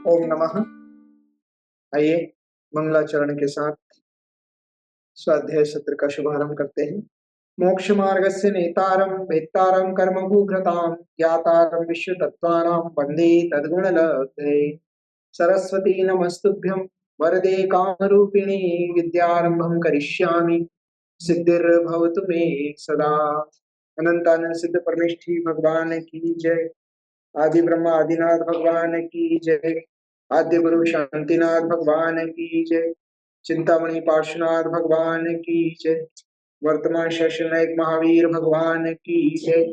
ओम नमः। आइए मंगलाचरण के साथ स्वाध्याय सत्र का शुभारंभ करते हैं। मोक्ष मार्गस्य नेतारं वेत्तारं कर्मभूभृतां ज्ञातारं विश्वतत्त्वानां वन्दे तद्गुणलब्धये। सरस्वती नमस्तुभ्यं वरदे कामरूपिणी विद्यारंभं करिष्यामि सिद्धिर्भवतु मे सदा। अनंतानंद सिद्ध परमेष्ठी भगवान की जय। आदि ब्रह्मा आदिनाथ भगवान की जय। आद्य गुरु शांतिनाथ भगवान की जय। चिंतामणि पार्श्वनाथ भगवान की जय। वर्तमान शैशन नायक महावीर भगवान की जय।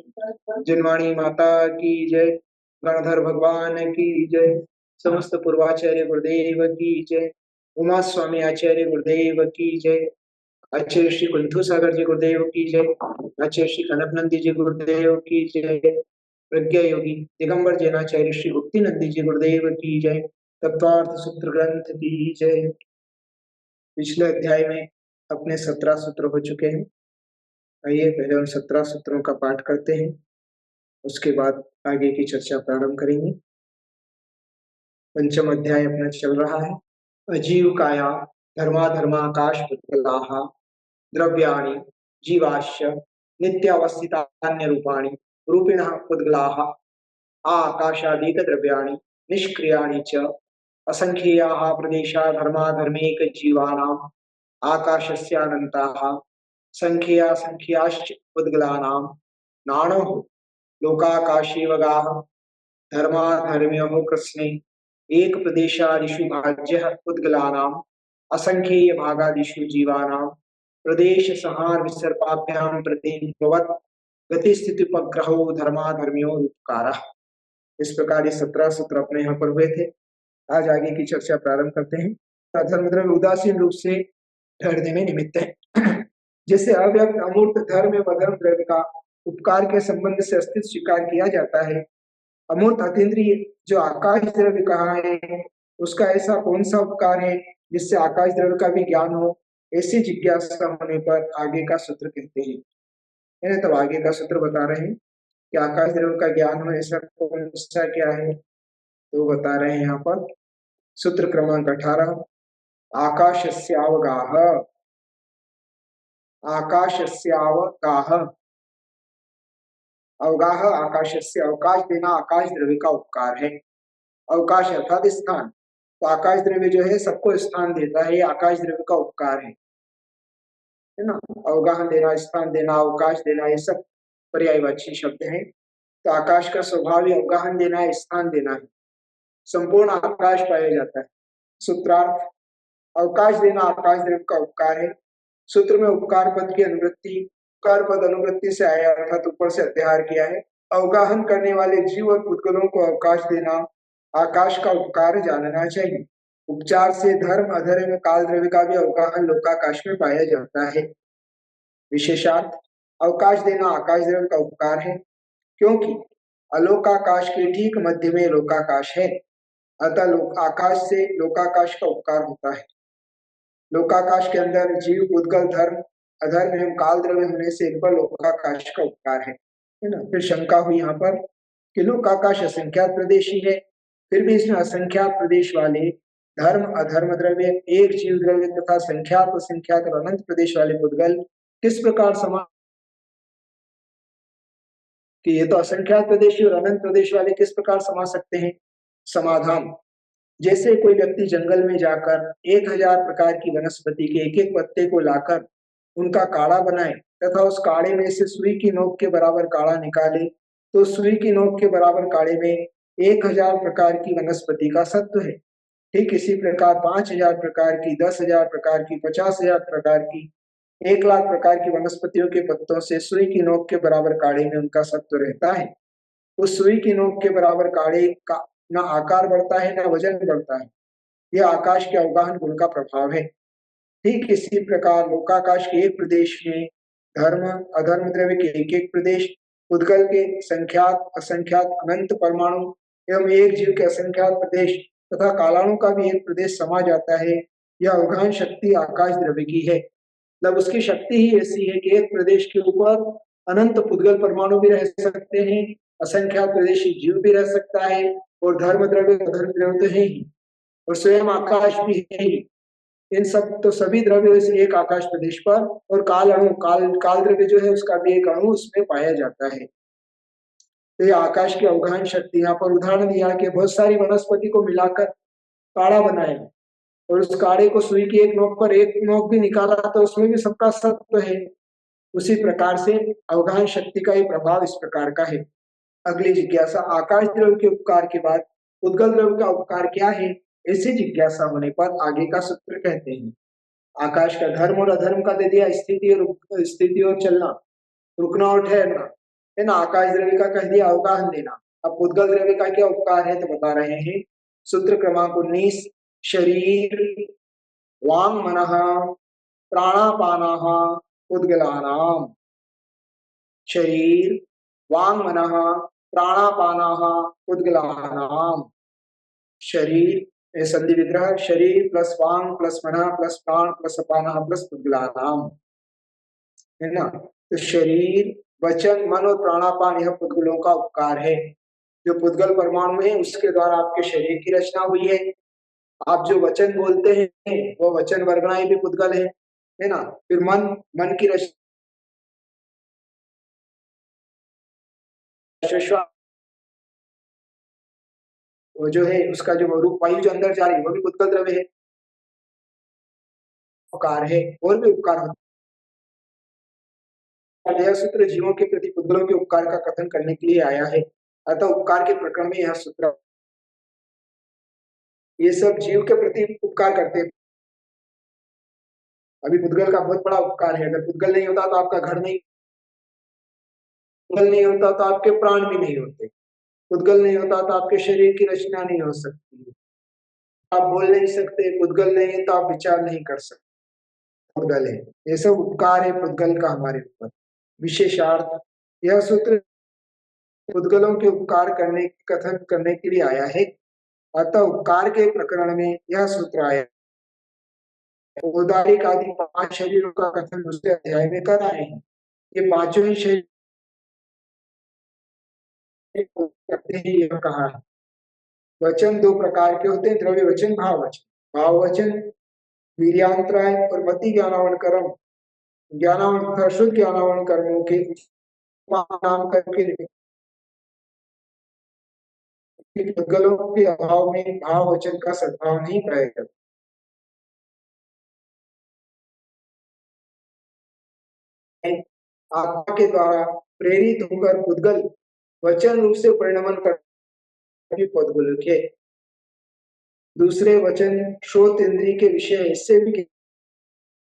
जिनवाणी माता की जय। गणधर भगवान की जय। समस्त पूर्वाचार्य गुरुदेव की जय। उमा स्वामी आचार्य गुरुदेव की जय। आचार्य श्री कुंठू सागर जी गुरुदेव की जय। आचार्य श्री कनक नंदी जी गुरुदेव की जय। प्रज्ञा योगी दिगंबर जैनाचार्य श्री गुप्ती नंदी जी गुरुदेव की जय। तत्वार्थ सूत्र ग्रंथ की जय। पिछले अध्याय में अपने 17 सूत्र हो चुके हैं। आइए पहले उन 17 सूत्रों का पाठ करते हैं, उसके बाद आगे की चर्चा प्रारंभ करेंगे। पंचम अध्याय अपना चल रहा है। अजीव काया धर्माधर्माकाश पुद्गलाः द्रव्याणि जीवाश्च नित्यावस्थितान्य रूपाणि रूपिणः पुद्गलाः आकाशादीक द्रव्याणि निष्क्रियाणि च असंख्येयाः प्रदेशा धर्माधर्मेक जीवानाम् आकाशस्यानन्ताः संख्याश्च पुद्गलानां नाणोः लोकाकाशेवगाः धर्माधर्म्योः कृत्स्ने एक प्रदेशादिषु भाज्यः पुद्गलानाम् असंख्येय भागादिषु जीवानां प्रदेश संहार विसर्पाभ्यां प्रतिभवत् गतिस्थित्युपग्रहो धर्माधर्म्यो रूपकारः। इस प्रकार ये 17 सूत्र अपने यहाँ पर हुए थे। आज आगे की चर्चा प्रारंभ करते हैं। धर्म द्रव्य उदासीन रूप से ठहरने में निमित्त है। जैसे अव्यक्त अमूर्त धर्म एवं अधर्म द्रव्य का उपकार के संबंध से अस्तित्व स्वीकार किया जाता है, अमूर्त अतीन्द्रिय जो आकाश द्रव्य कहा है उसका ऐसा कौन सा उपकार है जिससे आकाश द्रव्य का भी ज्ञान हो, ऐसी जिज्ञासा होने पर आगे का सूत्र कहते हैं। तब आगे का सूत्र बता रहे हैं कि आकाश द्रव्य का ज्ञान हो ऐसा कौन सा क्या है, तो बता रहे हैं यहाँ पर सूत्र क्रमांक 18। आकाशस्यावगाह आकाशस्यावगाह अवगाह आकाशस्य अवकाश देना आकाश द्रव्य का उपकार है। अवकाश अर्थात स्थान, तो आकाश द्रव्य जो है सबको स्थान देता है, ये आकाश द्रव्य का उपकार है ना। अवगाह देना, स्थान देना, अवकाश देना, ये सब पर्यायवाची शब्द हैं। तो आकाश का स्वभाव ही अवगाहन देना है, स्थान देना है, संपूर्ण आकाश पाया जाता है। सूत्रार्थ अवकाश देना आकाश द्रव्य का उपकार है। सूत्र में उपकार पद की अनुवृत्ति, उपकार पद अनुवृत्ति से आया अर्थात ऊपर से अध्याहार किया है। अवगाहन करने वाले जीव और पुद्गलों को अवकाश देना आकाश का उपकार जानना चाहिए। उपचार से धर्म अधर्म काल द्रव्य का भी अवगाहन लोकाकाश में पाया जाता है। विशेषार्थ अवकाश देना आकाश द्रव्य का उपकार है क्योंकि अलोकाकाश के ठीक मध्य में लोकाकाश है, अतः आकाश से लोकाकाश का उपकार होता है। लोकाकाश के अंदर जीव पुद्गल धर्म अधर्म एवं काल द्रव्य होने से इन पर लोकाकाश का उपकार है ना। फिर शंका हुई यहाँ पर कि लोकाकाश असंख्यात प्रदेश ही है, फिर भी इसमें असंख्यात प्रदेश वाले धर्म अधर्म द्रव्य एक जीव द्रव्य तथा संख्यात असंख्यात और अनंत प्रदेश वाले पुद्गल किस प्रकार समा कि ये तो असंख्यात प्रदेश और अनंत प्रदेश वाले किस प्रकार समा सकते हैं। समाधान, जैसे कोई व्यक्ति जंगल में जाकर 1000 प्रकार की वनस्पति के एक एक पत्ते को लाकर उनका काढ़ा बनाए तथा उस काढ़े में से सुई की नोक के बराबर काढ़ा निकाले, तो सुई की नोक के बराबर काढ़े में 1000 प्रकार की वनस्पति का सत्व है। ठीक इसी प्रकार 5000 प्रकार की, 10,000 प्रकार की, 50,000 प्रकार की, 1,00,000 प्रकार की वनस्पतियों के पत्तों से सुई की नोक के बराबर काढ़े में उनका सत्व रहता है। उस सुई की नोक के बराबर काढ़े का न आकार बढ़ता है न वजन बढ़ता है, यह आकाश के अवगाहन गुण का प्रभाव है। ठीक इसी प्रकार लोकाकाश के एक प्रदेश में धर्म अधर्म द्रव्य के एक एक प्रदेश, पुद्गल के संख्यात असंख्यात अनंत परमाणु एवं एक जीव के असंख्यात प्रदेश तथा कालाणु का भी एक प्रदेश समा जाता है। यह अवगाहन शक्ति आकाश द्रव्य की है। मतलब उसकी शक्ति ही ऐसी है कि एक प्रदेश के ऊपर अनंत पुद्गल परमाणु भी रह सकते हैं, असंख्यात प्रदेशी जीव भी रह सकता है और धर्म द्रव्य अधर्म द्रव्य तो है ही, और स्वयं आकाश भी है ही। इन सब तो सभी द्रव्य इस एक आकाश प्रदेश पर, और काल अणु काल द्रव्य जो है उसका भी एक अणु उसमें पाया जाता है। तो ये आकाश की अवगाहन शक्ति, यहाँ पर उदाहरण दिया कि बहुत सारी वनस्पति को मिलाकर काढ़ा बनाया, और उस काढ़े को सुई की एक नोक पर एक नोक भी निकाला तो उसमें भी सबका सत्व है। उसी प्रकार से अवगाहन शक्ति का ये प्रभाव इस प्रकार का है। अगली जिज्ञासा, आकाश द्रव्य के उपकार के बाद उद्गल द्रव्य का उपकार क्या है? ऐसी जिज्ञासा होने पर आगे का सूत्र कहते हैं। आकाश का धर्म और अधर्म का दे दिया, स्थिति और चलना, रुकना और ठहरना, है ना। आकाश द्रव्य का कह दिया अवगाहन देना। अब उद्गल द्रव्य का क्या उपकार है तो बता रहे हैं। सूत्र क्रमांक 19, शरीर वांग मनः प्राणापानाः उद्गलानाम्। शरीर वांग मनः प्राणापानाः उद्गलानाम्। शरीर संधि विग्रह, शरीर प्लस वांग प्लस मनः प्लस प्राण प्लस अपानः प्लस उद्गलानाम्, है ना। तो शरीर, वचन, मन और प्राणापान यह पुद्गलों का उपकार है। जो पुद्गल परमाणु है उसके द्वारा आपके शरीर की रचना हुई है। आप जो वचन बोलते हैं वो वचन वर्गणाएं भी पुद्गल है ना। फिर मन की रचना, वो जो है उसका जो रूप वायु जो अंदर जा रही है वो भी पुद्गल द्रव्य है, उपकार है। और भी उपकार होता है। यह सूत्र जीवों के प्रति पुद्गलों के उपकार का कथन करने के लिए आया है। अतः उपकार के प्रकरण में यह सूत्र, ये सब जीव के प्रति उपकार करते हैं। अभी पुद्गल का बहुत बड़ा उपकार है। अगर पुद्गल नहीं होता तो आपका घर नहीं, पुद्गल नहीं होता तो आपके प्राण भी नहीं होते, पुद्गल नहीं होता तो आपके शरीर की रचना नहीं हो सकती, आप बोल नहीं सकते, पुद्गल नहीं है तो आप विचार नहीं कर सकते, पुद्गल है। ये सब उपकार है पुद्गल का हमारे ऊपर। विशेषार्थ, यह सूत्र पुद्गलों के उपकार करने कथन करने के लिए आया है। अतः उपकार के प्रकरण में यह सूत्र आया। औदारिक आदि 5 शरीरों का कथन दूसरे अध्याय में कर रहे हैं। ये पांचों ही शरीर करते हैं, यह कहा है। वचन 2 प्रकार के होते हैं, द्रव्य वचन, भाव वचन। भाव वचन वीर्यांतराय और मति ज्ञानावन कर्म, ज्ञानावन तथा शुद्ध ज्ञानावन कर्मों के नाम करके पुद्गलों के अभाव में भाव वचन का सद्भाव नहीं पाया जाता। आत्मा के द्वारा प्रेरित होकर पुद्गल वचन रूप से परिणमन करके पुद्गलिक है। दूसरे वचन श्रोत इंद्रिय के विषय इससे भी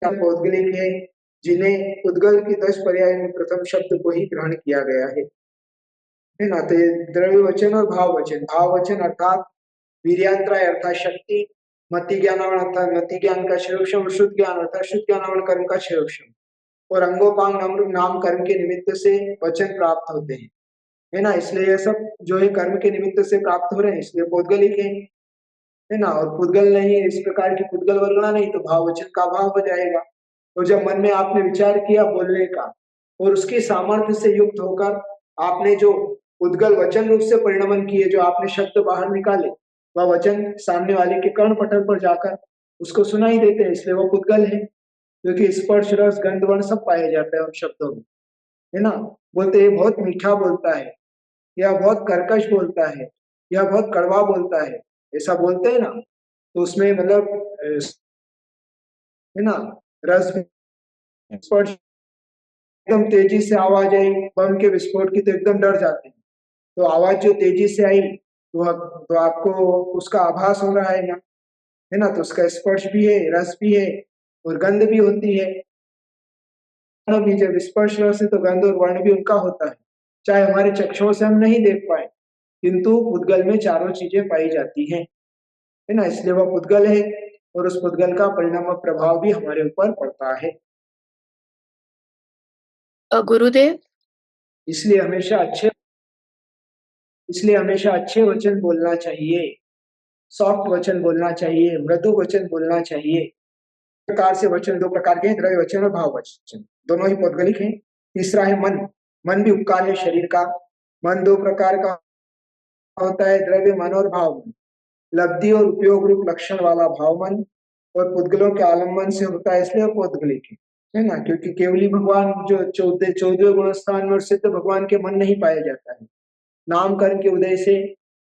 पौद्गलिक है, जिन्हें उद्गल की 10 पर्याय में प्रथम शब्द को ही ग्रहण किया गया है ना। तो द्रव्य वचन और भाव वचन, भाव वचन अर्थात वीर्यांतराय अर्थात शक्ति, मति ज्ञानावन अर्थात मति ज्ञान का शिरोक्षम, शुद्ध ज्ञान अर्थात शुद्ध ज्ञानावन कर्म का शिरोक्षम, और अंगोपांग नाम कर्म के निमित्त से वचन प्राप्त होते हैं, है ना। इसलिए यह सब जो है कर्म के निमित्त से प्राप्त हो रहे हैं, इसलिए पौद्गलिक है ना। और पुद्गल नहीं है, इस प्रकार की पुद्गल वर्गना नहीं, तो भाव वचन का भाव हो जाएगा। तो जब मन में आपने विचार किया बोलने का और उसके सामर्थ्य से युक्त होकर आपने जो उद्गल वचन रूप से परिणमन किए, जो आपने शब्द बाहर निकाले, वह वचन सामने वाले के कर्ण पटल पर जाकर उसको सुनाई देते हैं, इसलिए वह पुद्गल है। क्योंकि स्पर्श रस गंध वर्ण सब पाया जाता है उन शब्दों में, है ना। बोलते हैं बहुत मीठा बोलता है, या बहुत कर्कश बोलता है, या बहुत कड़वा बोलता है, ऐसा बोलते हैं ना। तो उसमें मतलब है ना, रस स्पर्श, एकदम तेजी से आवाज आई बम के विस्फोट की तो एकदम डर जाते हैं। तो आवाज जो तेजी से आई तो आपको उसका आभास हो रहा है ना, है ना। तो उसका स्पर्श भी है, रस भी है और गंध भी होती है। भी जब स्पर्श रस है तो गंध और वर्ण भी उनका होता है, चाहे हमारे चक्षुओं से हम नहीं देख पाए, किंतु पुद्गल में चारों चीजें पाई जाती हैं, है ना। इसलिए वह पुद्गल है और उस पुद्गल का परिणाम प्रभाव भी हमारे ऊपर पड़ता है। गुरुदेव, इसलिए हमेशा अच्छे वचन बोलना चाहिए, सॉफ्ट वचन बोलना चाहिए, मृदु वचन बोलना चाहिए। प्रकार से वचन 2 प्रकार के हैं, द्रव्य वचन और भाव वचन, दोनों ही पौद्गलिक हैं। तीसरा है मन, मन भी उपकार है शरीर का। मन 2 प्रकार का होता है द्रव्य मन और भाव मन, लब्धि और उपयोग रूप लक्षण वाला भाव मन, और पुद्गलों के आलम्बन से होता है, इसलिए पौद्गलिक है ना, क्योंकि केवली भगवान जो चौदह गुण स्थान में सिद्ध भगवान के मन नहीं पाया जाता है। नामकरण के उदय से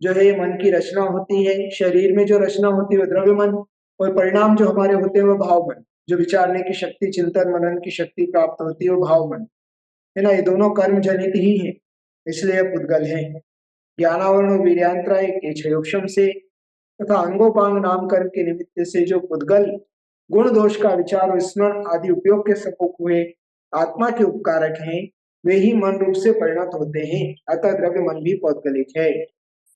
जो है मन की रचना होती है, शरीर में जो रचना होती है वो द्रव्य मन, और परिणाम जो हमारे होते हैं वो भाव मन, जो विचारने की शक्ति, चिंतन मनन की शक्ति प्राप्त होती है वो भाव मन है ना। ये दोनों कर्म जनित ही है, इसलिए पुद्गल है। ज्ञानावरण वीर्यांतरा के क्षयोक्षम से तथा अंगोपांग नामकरण के निमित्त से जो पुद्गल गुण दोष का विचार और स्मरण आदि उपयोग के सपोक हुए आत्मा के उपकारक हैं, वे ही मन रूप से परिणत होते हैं। अतः द्रव्य मन भी पौद्गलिक है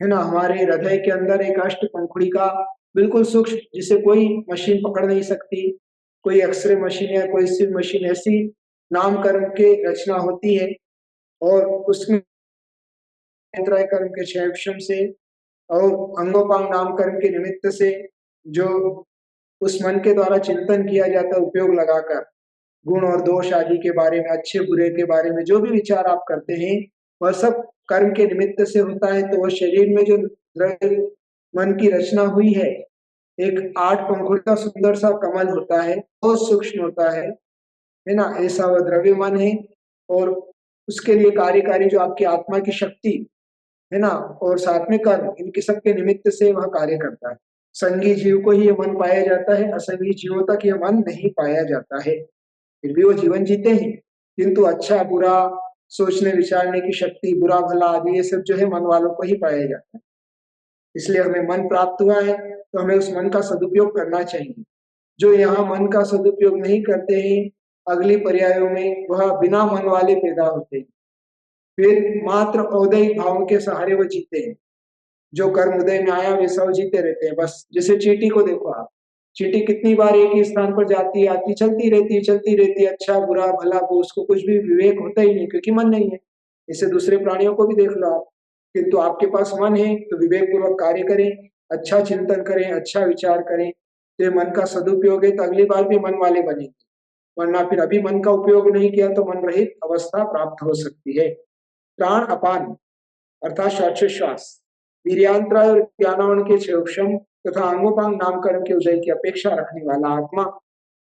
ना। हमारे हृदय के अंदर एक अष्ट पंखुड़ी का बिल्कुल सूक्ष्म, जिसे कोई मशीन पकड़ नहीं सकती, कोई एक्सरे मशीन या कोई सिव मशीन, ऐसी नामकरण के रचना होती है, और उसमें कर्म के क्षयक्षम से और अंगोपांग नामकरण के निमित्त से जो उस मन के द्वारा चिंतन किया जाता है, उपयोग लगाकर गुण और दोष आदि के बारे में, अच्छे बुरे के बारे में जो भी विचार आप करते हैं, वह सब कर्म के निमित्त से होता है। तो वह शरीर में जो द्रव्य मन की रचना हुई है, एक 8 पंखुड़ी का सुंदर सा कमल होता है, बहुत सूक्ष्म होता है ना, ऐसा वह द्रव्य मन है। और उसके लिए कार्यकारी जो आपकी आत्मा की शक्ति है ना, और साथ में कर्म, इनके सबके निमित्त से वह कार्य करता है। संगी जीव को ही यह मन पाया जाता है, असंगी जीवों तक यह मन नहीं पाया जाता है। फिर भी वो जीवन जीते हैं, किंतु अच्छा बुरा सोचने विचारने की शक्ति, बुरा भला आदि ये सब जो है मन वालों को ही पाया जाता है। इसलिए हमें मन प्राप्त हुआ है तो हमें उस मन का सदुपयोग करना चाहिए। जो यहाँ मन का सदुपयोग नहीं करते हैं, अगली पर्यायों में वह बिना मन वाले पैदा होते हैं, फिर मात्र औदयिक भाव के सहारे वो जीते हैं। जो कर्म उदय में आया वैसा वो जीते रहते हैं बस। जैसे चींटी को देखो आप, चींटी कितनी बार एक ही स्थान पर जाती है, आती, चलती रहती है, चलती रहती है, अच्छा बुरा भला को उसको कुछ भी विवेक होता ही नहीं, क्योंकि मन नहीं है। इससे दूसरे प्राणियों को भी देख लो आप, किंतु आपके पास मन है तो विवेक पूर्वक कार्य करें, अच्छा चिंतन करें, अच्छा विचार करें, तो ये मन का सदुपयोग है, तो अगली बार भी मन वाले बनेंगे। वरना फिर अभी मन का उपयोग नहीं किया तो मन रहित अवस्था प्राप्त हो सकती है। प्राण अपान अर्थात श्वासोच्छ्वास, वीर्यांतरा और ज्ञानावरण के क्षयोक्षम तथा अंगोपांग नामकरण के उदय की अपेक्षा रखने वाला आत्मा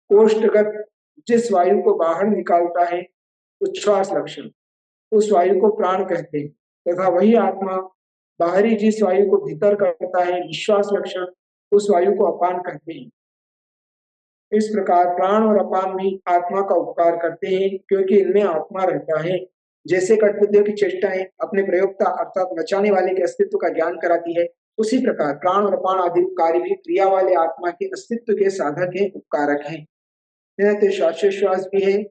कोष्ठगत जिस वायु को बाहर निकालता है, उच्छ्वास लक्षण, उस वायु को प्राण कहते हैं, तथा वही आत्मा बाहरी जिस वायु को भीतर करता है, निश्वास लक्षण, उस वायु को अपान कहते हैं। इस प्रकार प्राण और अपान भी आत्मा का उपकार करते हैं, क्योंकि इनमें आत्मा रहता है। जैसे कठपुतलियों की चेष्टाएं अपने प्रयोक्ता अर्थात नचाने वाले के अस्तित्व का ज्ञान कराती है, उसी प्रकार प्राण और अपान आदि कार्य भी क्रिया वाले आत्मा के अस्तित्व के साधक है, उपकारक है। तो श्वासोच्छ्वास भी है,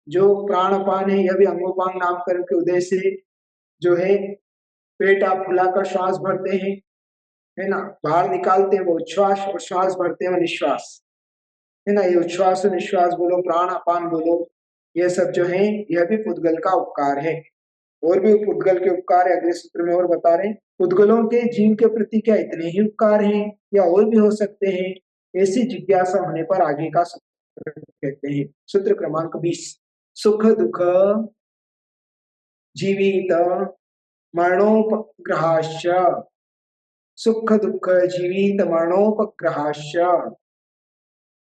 जो प्राण अपान है, यह भी अंगोपांग नामकरण के उदय से जो है पेट आप फुलाकर श्वास भरते हैं, है ना, बाहर निकालते हैं वो उच्छ्वास, और श्वास भरते हैं वो निश्वास, है ना। ये उच्छ्वास और निश्वास बोलो, प्राण अपान बोलो, ये सब जो है यह भी पुद्गल का उपकार है। और भी पुद्गल के उपकार है, अगले सूत्र में और बता रहे हैं। पुद्गलों के जीव के प्रति क्या इतने ही उपकार हैं या और भी हो सकते हैं? ऐसी जिज्ञासा होने पर आगे का सूत्र कहते हैं। सूत्र क्रमांक 20, सुख दुख जीवित मरणोपग्रहाश्च, सुख दुख जीवित मरणोपग्रहाश्च,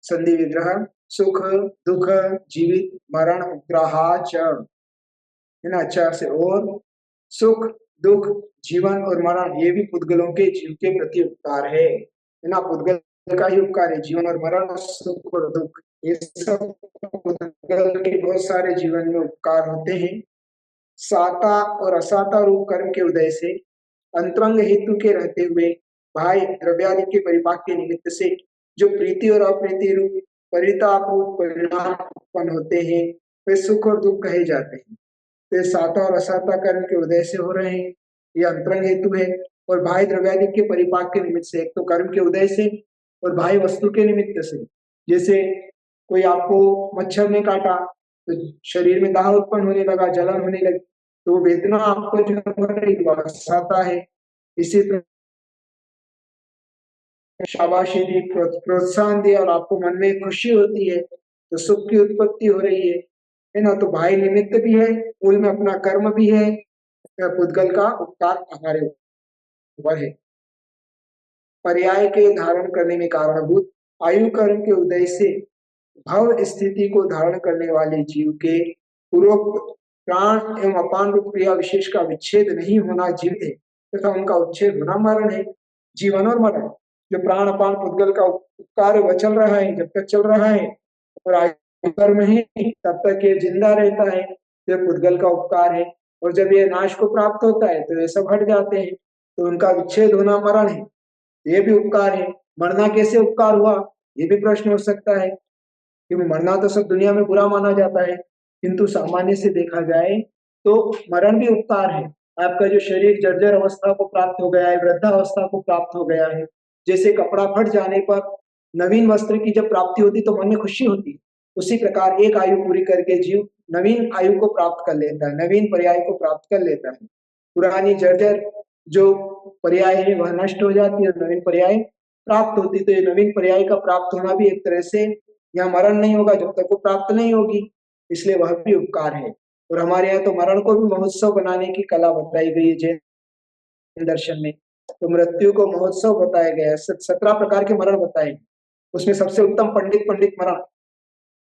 संधि विग्रह, सुख दुख जीवित मरण उपग्रहाच, है ना, अच्छा से। और सुख दुख जीवन और मरण ये भी पुद्गलों के जीव के प्रति उपकार है ना। पुद्गल का ही उपकार है, जीवन और मरण, सुख और दुख, ये सब पुद्गल के बहुत सारे जीवन में उपकार होते हैं। साता और असाता रूप कर्म के उदय से अंतरंग हेतु के रहते हुए भाई द्रव्यादि के परिपाक के निमित्त से जो प्रीति और अप्रीति रूप परिताप रूप परिणाम उत्पन्न होते हैं, वे सुख और दुख कहे जाते हैं। तो साता और असाता कर्म के उदय से हो रहे हैं, ये अंतरंग हेतु है। और भाई द्रव्यादि के परिपाक के निमित्त से, एक तो कर्म के उदय से और भाई वस्तु के निमित्त से। जैसे कोई आपको मच्छर ने काटा तो शरीर में दाह उत्पन्न होने लगा, जलन होने लगी, तो वेदना आपको जो आता है। इसी तरह शाबाशी दी, प्रोत्साहन दिया और आपको मन में खुशी होती है, तो सुख की उत्पत्ति हो रही है ना। तो भाई निमित्त भी है, मूल में अपना कर्म भी है, पुद्गल का उपकार हमारे वह है पर्याय के धारण करने में कारणभूत आयु कर्म के उदय से भव स्थिति को धारण करने वाले जीव के पूर्वोक्त प्राण एवं अपान रूप क्रिया विशेष का विच्छेद नहीं होना जीव है तथा उनका उच्छेद होना मरण है। जीवन और मरण जो प्राण अपान पुद्गल का उपकार वह चल रहा है, जब तक चल रहा है और आयु कर्म है तब तक ये जिंदा रहता है, जो पुद्गल का उपकार है। और जब ये नाश को प्राप्त होता है तो ये सब हट जाते हैं, तो उनका विच्छेद होना मरण है। ये भी उपकार है। मरना कैसे उपकार हुआ, ये भी प्रश्न हो सकता है, क्योंकि मरना तो सब दुनिया में बुरा माना जाता है, किंतु सामान्य से देखा जाए तो मरण भी उपकार है। आपका जो शरीर जर्जर अवस्था को प्राप्त हो गया है, वृद्धावस्था को प्राप्त हो गया है, जैसे कपड़ा फट जाने पर नवीन वस्त्र की जब प्राप्ति होती तो मन में खुशी होती, उसी प्रकार एक आयु पूरी करके जीव नवीन आयु को प्राप्त कर लेता है, नवीन पर्याय को प्राप्त कर लेता है। पुरानी जर्जर जो पर्याय है वह नष्ट हो जाती है, नवीन पर्याय प्राप्त होती, तो ये नवीन पर्याय का प्राप्त होना भी एक तरह से यहाँ मरण नहीं होगा जब तक वो प्राप्त नहीं होगी, इसलिए वह भी उपकार है। और हमारे यहाँ तो मरण को भी महोत्सव बनाने की कला बताई गई है जैन दर्शन में, तो मृत्यु को महोत्सव बताया गया है। 17 प्रकार के मरण बताए, उसमें सबसे उत्तम पंडित मरण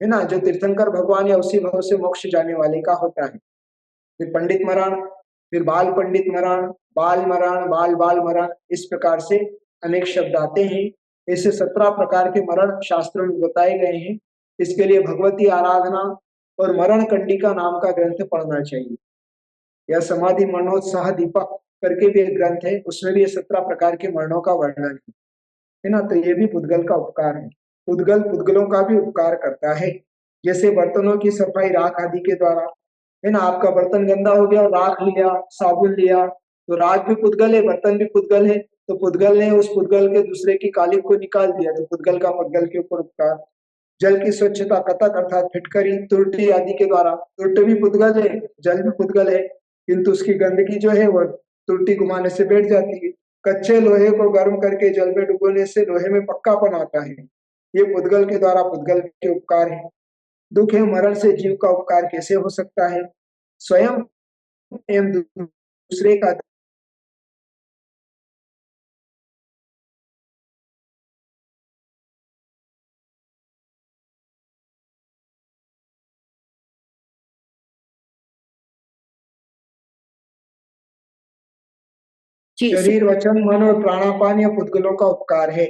है ना, जो तीर्थंकर भगवान या उसी भाव से मोक्ष जाने वाले का होता है। फिर पंडित मरण, फिर बाल पंडित मरण, बाल मरण, बाल बाल मरण, इस प्रकार से अनेक शब्द आते हैं। ऐसे 17 प्रकार के मरण शास्त्रों में बताए गए हैं। इसके लिए भगवती आराधना और मरण कंडिका नाम का ग्रंथ पढ़ना चाहिए, यह समाधि मरणोत्साह दीपक करके भी एक ग्रंथ है, उसमें भी ये 17 प्रकार के मरणों का वर्णन है ना। तो ये भी पुद्गल का उपकार है। पुद्गल पुद्गलों का भी उपकार करता है, जैसे बर्तनों की सफाई राख आदि के द्वारा, है ना। आपका बर्तन गंदा हो गया, राख लिया, साबुन लिया, तो राख भी पुद्गल है, बर्तन भी पुद्गल है, तो पुद्गल ने उस पुद्गल के दूसरे की कालिक को निकाल दिया, तो पुद्गल का पुद्गल के ऊपर उपकार। जल की स्वच्छता कतक अर्थात फिटकरी तुरटी आदि के द्वारा, तुरट भी पुद्गल है, जल भी पुद्गल है, किंतु उसकी गंदगी जो है वह तुरटी घुमाने से बैठ जाती है। कच्चे लोहे को गर्म करके जल में डुबोने से लोहे में पक्कापन आता है, ये पुद्गल के द्वारा पुद्गल के उपकार है। दुख एवं मरण से जीव का उपकार कैसे हो सकता है, स्वयं एवं दूसरे का शरीर वचन मन और प्राणापान या पुद्गलों का उपकार है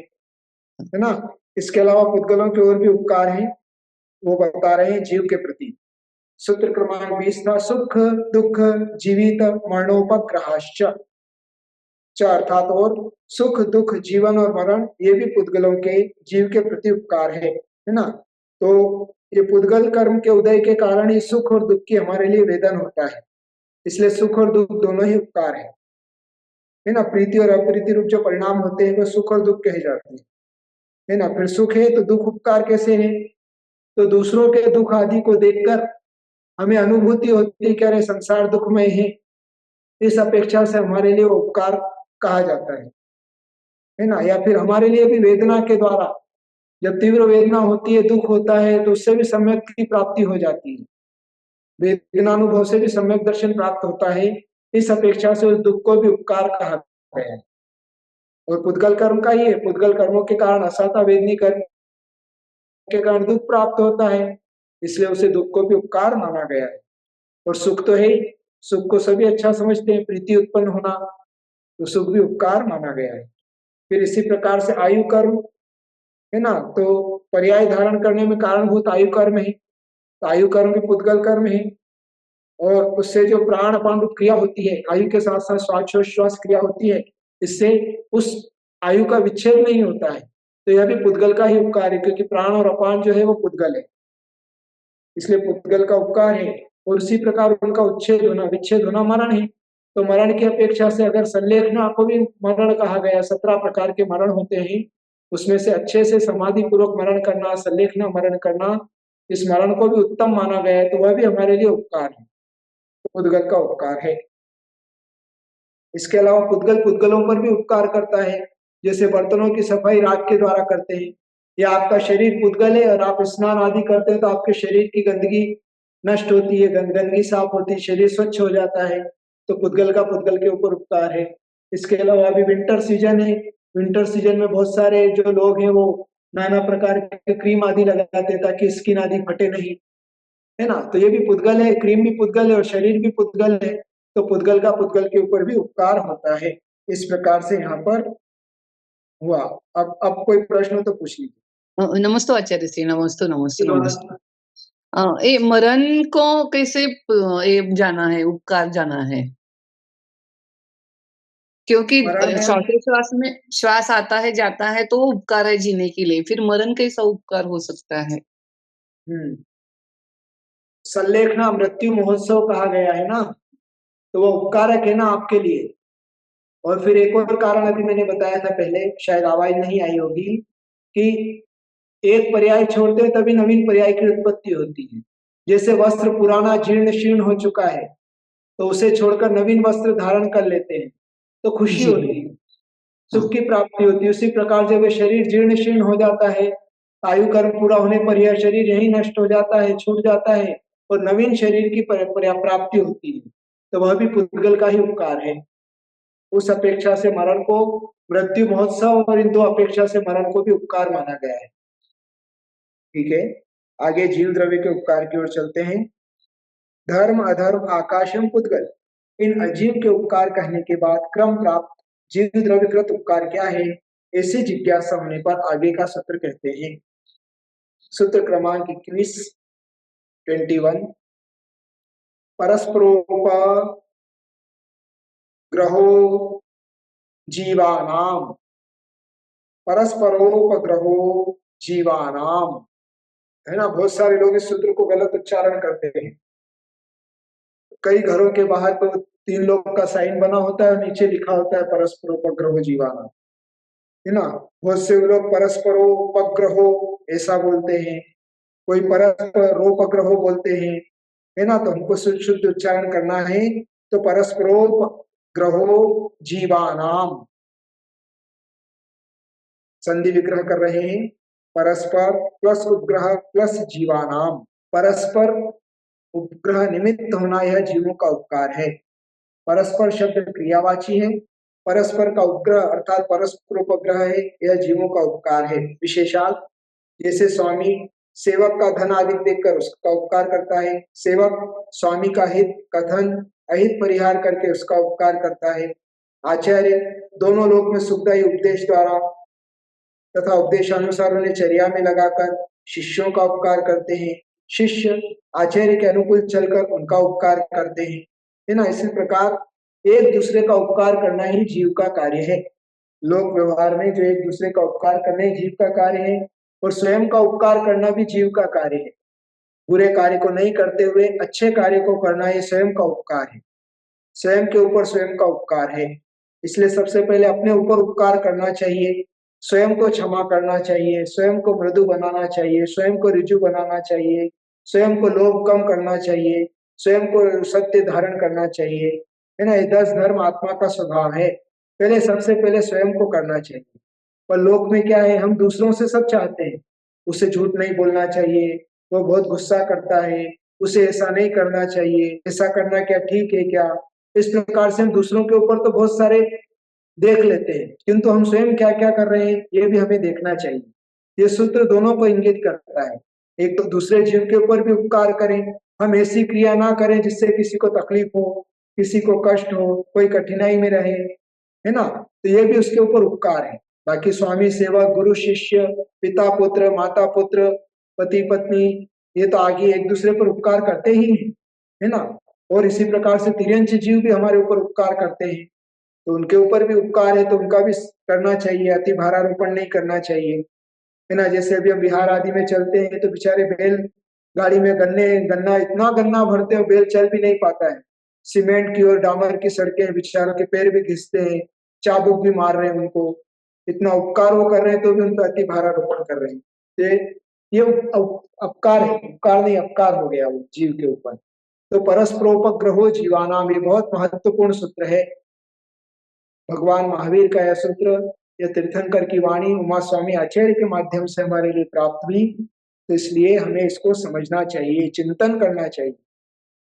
ना। इसके अलावा पुद्गलों के और भी उपकार हैं, वो बता रहे हैं जीव के प्रति। सूत्र क्रमांक 20 था, सुख दुख जीवित मरणोपग्रहाश्च, अर्थात और सुख दुख जीवन और मरण ये भी पुद्गलों के जीव के प्रति उपकार है ना। तो ये पुद्गल कर्म के उदय के कारण ही सुख और दुख की हमारे लिए वेदन होता है, इसलिए सुख और दुख दोनों ही उपकार है ना। प्रीति और अप्रीति रूप जो परिणाम होते हैं वो सुख और दुख कहे जाते हैं, है ना। फिर सुख है तो दुख उपकार कैसे है, तो दूसरों के दुख आदि को देखकर हमें अनुभूति होती है कि अरे संसार दुखमय है, इस अपेक्षा से हमारे लिए उपकार कहा जाता है ना। या फिर हमारे लिए भी वेदना के द्वारा, जब तीव्र वेदना होती है, दुख होता है, तो उससे भी सम्यक की प्राप्ति हो जाती है, वेदनानुभव से भी सम्यक दर्शन प्राप्त होता है, इस अपेक्षा से उस दुख को भी उपकार कहा गया है। और पुद्गल कर्म का ही है, पुद्गल कर्मों के कारण असाता वेदनी कर्म के कारण दुख प्राप्त होता है, इसलिए उसे दुख को भी उपकार माना गया है। और सुख तो है ही, सुख को सभी अच्छा समझते हैं, प्रीति उत्पन्न होना, तो सुख भी उपकार माना गया है। फिर इसी प्रकार से आयु कर्म है ना, तो पर्याय धारण करने में कारणभूत आयु कर्म है, तो आयु कर्म भी पुद्गल कर्म है। और उससे जो प्राण अपान रूप क्रिया होती है, आयु के साथ साथ श्वास क्रिया होती है, इससे उस आयु का विच्छेद नहीं होता है, तो यह भी पुद्गल का ही उपकार है, क्योंकि प्राण और अपान जो है वो पुद्गल है, इसलिए पुद्गल का उपकार है। और उसी प्रकार उनका उच्छेद होना विच्छेद होना मरण है, तो मरण की अपेक्षा से अगर संलेखना को भी मरण कहा गया, 17 प्रकार के मरण होते हैं, उसमें से अच्छे से समाधि पूर्वक मरण करना, संलेखना मरण करना, इस मरण को भी उत्तम माना गया है, तो वह भी हमारे लिए उपकार है, पुद्गल का उपकार है। इसके अलावा पुद्गल पुद्गलों पर भी उपकार करता है, जैसे बर्तनों की सफाई राख के द्वारा करते हैं, या आपका शरीर पुद्गल है और आप स्नान आदि करते हैं तो आपके शरीर की गंदगी नष्ट होती है, गंदगी साफ होती है, शरीर स्वच्छ हो जाता है, तो पुद्गल का पुद्गल के ऊपर उपकार है। इसके अलावा अभी विंटर सीजन है, विंटर सीजन में बहुत सारे जो लोग हैं वो नाना प्रकार के क्रीम आदि लगाते हैं ताकि स्किन आदि फटे नहीं, है ना। तो ये भी पुद्गल है, क्रीम भी पुद्गल है और शरीर भी पुद्गल है। तो पुद्गल का पुद्गल के ऊपर भी उपकार होता है। इस प्रकार से यहाँ पर हुआ। अब कोई प्रश्न हो तो पूछ लीजिए। नमस्ते आचार्य श्री, नमस्ते नमस्ते ठीक है। नमस्ते। ये मरण को कैसे ये जाना है, उपकार जाना है? क्योंकि मरण है। श्वासोश्वास में श्वास आता है जाता है तो उपकार है जीने के लिए, फिर मरण कैसा उपकार हो सकता है? संलेखना मृत्यु महोत्सव कहा गया है ना, तो वो उपकारक है ना आपके लिए। और फिर एक और कारण अभी मैंने बताया था पहले, शायद आवाज नहीं आई होगी, कि एक पर्याय छोड़ते हैं तभी नवीन पर्याय की उत्पत्ति होती है। जैसे वस्त्र पुराना जीर्ण शीर्ण हो चुका है तो उसे छोड़कर नवीन वस्त्र धारण कर लेते हैं तो खुशी जी। होती है, सुख की प्राप्ति होती है। उसी प्रकार जब ये शरीर जीर्ण शीर्ण हो जाता है, आयु कर्म पूरा होने पर यह शरीर यही नष्ट हो जाता है, छूट जाता है और नवीन शरीर की प्राप्ति होती है, तो वह भी पुद्गल का ही उपकार है। उस अपेक्षा से मरण को मृत्यु महोत्सव और इन दो अपेक्षा से मरण को भी उपकार माना गया है। ठीक है, आगे जीव द्रव्य के उपकार की ओर चलते हैं। धर्म अधर्म आकाशम पुद्गल, इन अजीव के उपकार कहने के बाद क्रम प्राप्त जीव द्रव्य कृत उपकार क्या है, ऐसी जिज्ञासा होने पर आगे का सूत्र कहते हैं। सूत्र क्रमांक 21 21 परस्परोपग्रहो जीवानाम, परस्परोपग्रहो जीवानाम, है ना। बहुत सारे लोग इस सूत्र को गलत उच्चारण करते हैं। कई घरों के बाहर तो 3 लोग का साइन बना होता है और नीचे लिखा होता है परस्परोपग्रहो जीवानाम, है ना। बहुत से लोग परस्परोपग्रहो ऐसा बोलते हैं, कोई परस्परोपग्रहो बोलते हैं, है ना। तो हमको शुद्ध उच्चारण करना है, तो परस्परोपग्रहो जीवानाम, संधि विग्रह कर रहे हैं। परस्पर प्लस उपग्रह प्लस जीवानाम, परस्पर उपग्रह निमित्त होना यह जीवों का उपकार है। परस्पर शब्द क्रियावाची है, परस्पर का उपग्रह अर्थात परस्पर उपग्रह है, यह जीवों का उपकार है। विशेषाल जैसे स्वामी सेवक का धन आदि देखकर उसका उपकार करता है, सेवक स्वामी का हित कथन अहित परिहार करके उसका उपकार करता है। आचार्य दोनों लोक में सुखदायी उपदेश द्वारा तथा उपदेशानुसार उन्हें चर्या में लगाकर शिष्यों का उपकार करते हैं, शिष्य आचार्य के अनुकूल चलकर उनका उपकार करते हैं, है ना। इसी प्रकार एक दूसरे का उपकार करना ही जीव का कार्य है। लोक व्यवहार में जो एक दूसरे का उपकार करना ही जीव का कार्य है और स्वयं का उपकार करना भी जीव का कार्य है। बुरे कार्य को नहीं करते हुए अच्छे कार्य को करना ये स्वयं का उपकार है, स्वयं के ऊपर स्वयं का उपकार है। इसलिए सबसे पहले अपने ऊपर उपकार करना चाहिए, स्वयं को क्षमा करना चाहिए, स्वयं को मृदु बनाना चाहिए, स्वयं को ऋजु बनाना चाहिए, स्वयं को लोभ कम करना चाहिए, स्वयं को सत्य धारण करना चाहिए, है ना। ये 10 धर्म आत्मा का स्वभाव है, पहले सबसे पहले स्वयं को करना चाहिए। पर लोक में क्या है, हम दूसरों से सब चाहते हैं, उसे झूठ नहीं बोलना चाहिए, वो बहुत गुस्सा करता है, उसे ऐसा नहीं करना चाहिए, ऐसा करना क्या ठीक है क्या। इस प्रकार से हम दूसरों के ऊपर तो बहुत सारे देख लेते हैं, किंतु हम स्वयं क्या क्या कर रहे हैं ये भी हमें देखना चाहिए। ये सूत्र दोनों को इंगित करता है, एक तो दूसरे जीव के ऊपर भी उपकार करें, हम ऐसी क्रिया ना करें जिससे किसी को तकलीफ हो, किसी को कष्ट हो, कोई कठिनाई में रहे, है ना। तो ये भी उसके ऊपर उपकार है। बाकी स्वामी सेवक गुरु शिष्य पिता पुत्र माता पुत्र पति पत्नी ये तो आगे एक दूसरे पर उपकार करते ही हैं, है ना। और इसी प्रकार से तिर्यंच जीव भी हमारे ऊपर उपकार करते हैं, तो उनके ऊपर भी उपकार है तो उनका भी करना चाहिए, अति भारारोपण नहीं करना चाहिए, है ना। जैसे अभी हम बिहार आदि में चलते हैं तो बेचारे बैल गाड़ी में गन्ना इतना गन्ना भरते हैं बैल चल भी नहीं पाता है, सीमेंट की और डामर की सड़कें, बेचारों के पैर भी घिसते हैं, चाबुक भी मार रहे हैं उनको, इतना उपकार वो कर रहे हैं तो भी उन पर अति भारारोपण कर रहे हैं। तो ये अपकार है, उपकार नहीं अपकार हो गया वो जीव के ऊपर। तो परस्परोपग्रहो जीवानाम ये बहुत महत्वपूर्ण सूत्र है। भगवान महावीर का यह सूत्र, यह तीर्थंकर की वाणी उमा स्वामी आचार्य के माध्यम से हमारे लिए प्राप्त हुई, तो इसलिए हमें इसको समझना चाहिए, चिंतन करना चाहिए।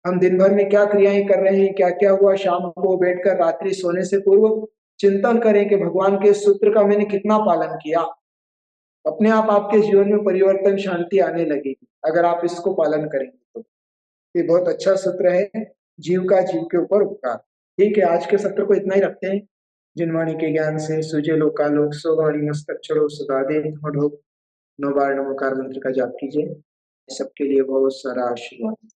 हम दिन भर में क्या क्रियाएं कर रहे हैं, क्या क्या हुआ, शाम को बैठकर रात्रि सोने से पूर्व चिंतन करें कि भगवान के सूत्र का मैंने कितना पालन किया। अपने आप आपके जीवन में परिवर्तन, शांति आने लगेगी अगर आप इसको पालन करेंगे तो। ये बहुत अच्छा सूत्र है, जीव का जीव के ऊपर उपकार। ठीक है, आज के सत्र को इतना ही रखते हैं। जिनवाणी के ज्ञान से सुजे लोकालोक, सो वाणी मस्तक चढ़ो सदा दे ढोक। 9 बार नमोकार मंत्र का जाप कीजिए। सबके लिए बहुत सारा आशीर्वाद।